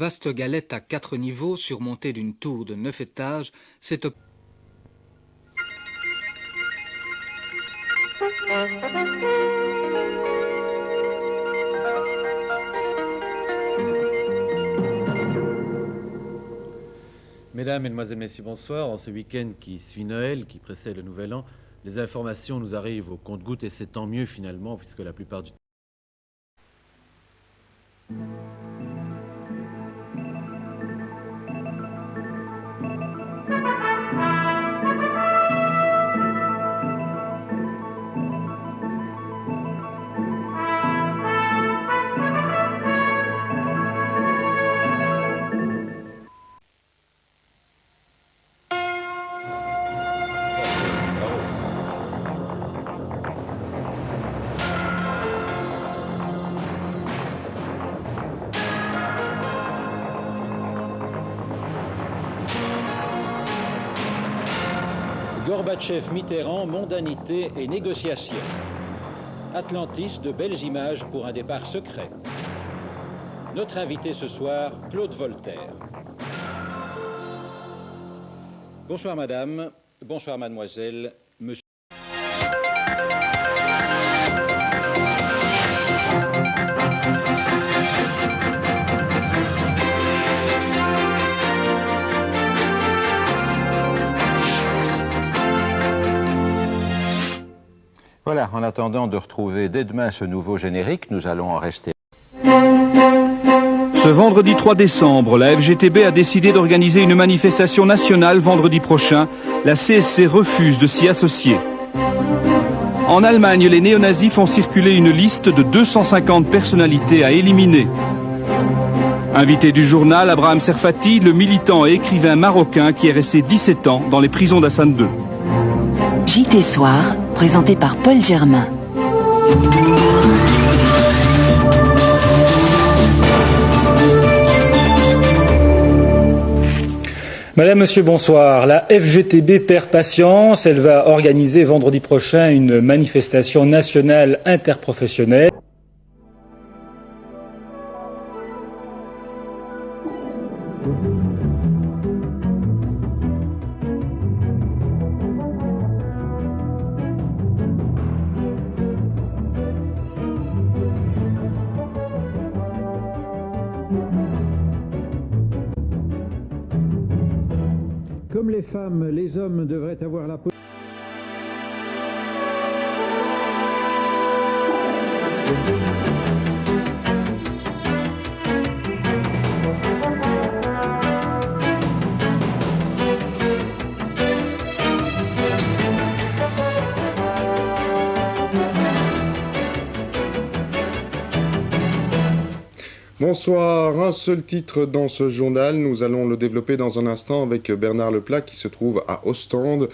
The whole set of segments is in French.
vaste galette à 4 niveaux surmontée d'une tour de 9 étages, s'est Mesdames, Mesdemoiselles, Messieurs, bonsoir. En ce week-end qui suit Noël, qui précède le Nouvel An, les informations nous arrivent au compte-gouttes et c'est tant mieux finalement, puisque la plupart du temps... Gorbatchev, Mitterrand, mondanité et négociation. Atlantis, de belles images pour un départ secret. Notre invité ce soir, Claude Voltaire. Bonsoir madame, bonsoir mademoiselle, monsieur. Voilà, en attendant de retrouver dès demain ce nouveau générique, nous allons en rester. Ce vendredi 3 décembre, la FGTB a décidé d'organiser une manifestation nationale vendredi prochain. La CSC refuse de s'y associer. En Allemagne, les néo-nazis font circuler une liste de 250 personnalités à éliminer. Invité du journal, Abraham Serfati, le militant et écrivain marocain qui est resté 17 ans dans les prisons d'Hassan II. JT Soir, présenté par Paul Germain. Madame, Monsieur, bonsoir. La FGTB perd patience. Elle va organiser vendredi prochain une manifestation nationale interprofessionnelle. Comme les femmes, les hommes devraient avoir la possibilité. Bonsoir, un seul titre dans ce journal, nous allons le développer dans un instant avec Bernard Leplat qui se trouve à Ostende.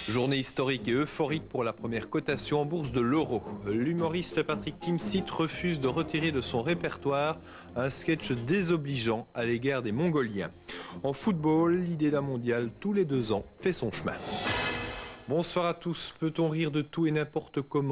Journée historique et euphorique pour la première cotation en bourse de l'euro. L'humoriste Patrick Timsit refuse de retirer de son répertoire un sketch désobligeant à l'égard des Mongoliens. En football, l'idée d'un mondial tous les 2 ans fait son chemin. Bonsoir à tous. Peut-on rire de tout et n'importe comment ?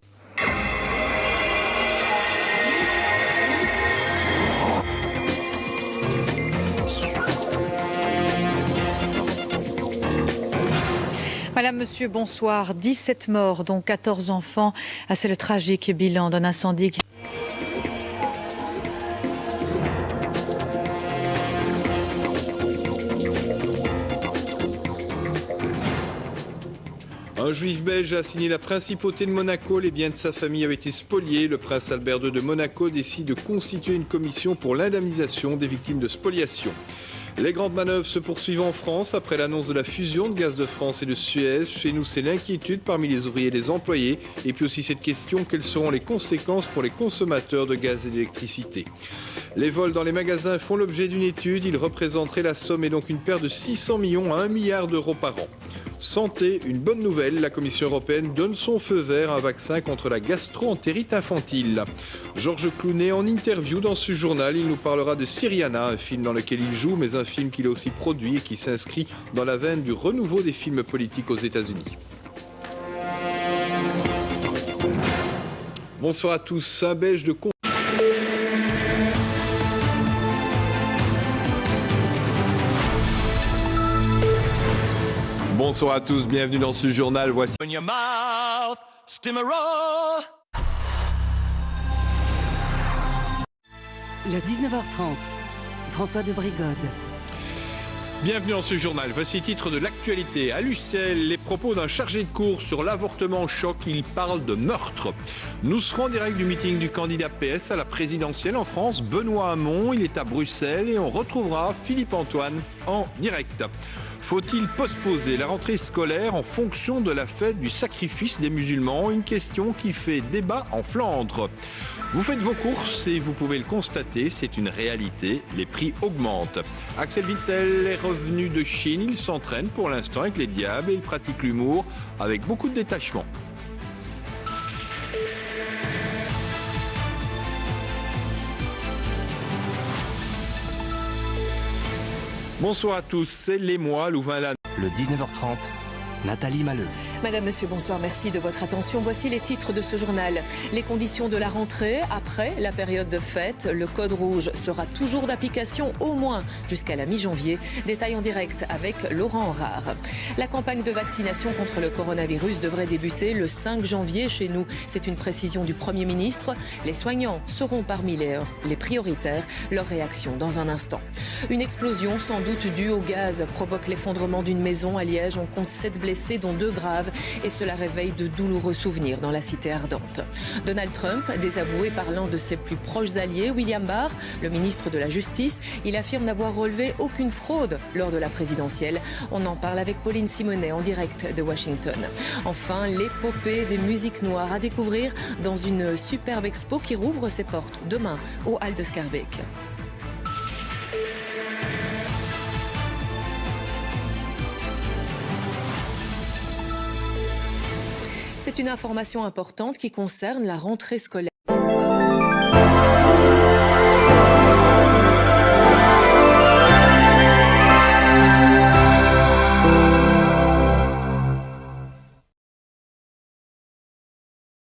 Madame, Monsieur, bonsoir. 17 morts, dont 14 enfants. C'est le tragique bilan d'un incendie qui... Un juif belge a signé la principauté de Monaco. Les biens de sa famille avaient été spoliés. Le prince Albert II de Monaco décide de constituer une commission pour l'indemnisation des victimes de spoliation. Les grandes manœuvres se poursuivent en France après l'annonce de la fusion de Gaz de France et de Suez. Chez nous, c'est l'inquiétude parmi les ouvriers et les employés. Et puis aussi cette question, quelles seront les conséquences pour les consommateurs de gaz et d'électricité ? Les vols dans les magasins font l'objet d'une étude. Ils représenteraient la somme et donc une perte de 600 millions à 1 milliard d'euros par an. Santé, une bonne nouvelle, la Commission européenne donne son feu vert à un vaccin contre la gastro-entérite infantile. Georges Clooney en interview dans ce journal, il nous parlera de Syriana, un film dans lequel il joue, mais un un film qu'il a aussi produit et qui s'inscrit dans la veine du renouveau des films politiques aux États-Unis. Bonsoir à tous. Un belge de Bonsoir à tous, bienvenue dans ce journal. Voici. Le 19h30, François de Brigode. Bienvenue dans ce journal. Voici le titre de l'actualité. À l'UCL, les propos d'un chargé de cours sur l'avortement choquent. Il parle de meurtre. Nous serons en direct du meeting du candidat PS à la présidentielle en France, Benoît Hamon. Il est à Bruxelles et on retrouvera Philippe Antoine en direct. Faut-il postposer la rentrée scolaire en fonction de la fête du sacrifice des musulmans? Une question qui fait débat en Flandre. Vous faites vos courses et vous pouvez le constater, c'est une réalité, les prix augmentent. Axel Witsel est revenu de Chine, il s'entraîne pour l'instant avec les Diables et il pratique l'humour avec beaucoup de détachement. Bonsoir à tous, c'est les mois, Louvain-la. Le 19h30, Nathalie Malleux. Madame, Monsieur, bonsoir, merci de votre attention. Voici les titres de ce journal. Les conditions de la rentrée après la période de fête. Le code rouge sera toujours d'application au moins jusqu'à la mi-janvier. Détail en direct avec Laurent Rare. La campagne de vaccination contre le coronavirus devrait débuter le 5 janvier chez nous. C'est une précision du Premier ministre. Les soignants seront parmi les prioritaires. Leur réaction dans un instant. Une explosion sans doute due au gaz provoque l'effondrement d'une maison à Liège. On compte 7 blessés dont 2 graves. Et cela réveille de douloureux souvenirs dans la cité ardente. Donald Trump, désavoué parlant de ses plus proches alliés, William Barr, le ministre de la Justice, il affirme n'avoir relevé aucune fraude lors de la présidentielle. On en parle avec Pauline Simonet en direct de Washington. Enfin, l'épopée des musiques noires à découvrir dans une superbe expo qui rouvre ses portes demain au Hall de Schaerbeek. C'est une information importante qui concerne la rentrée scolaire.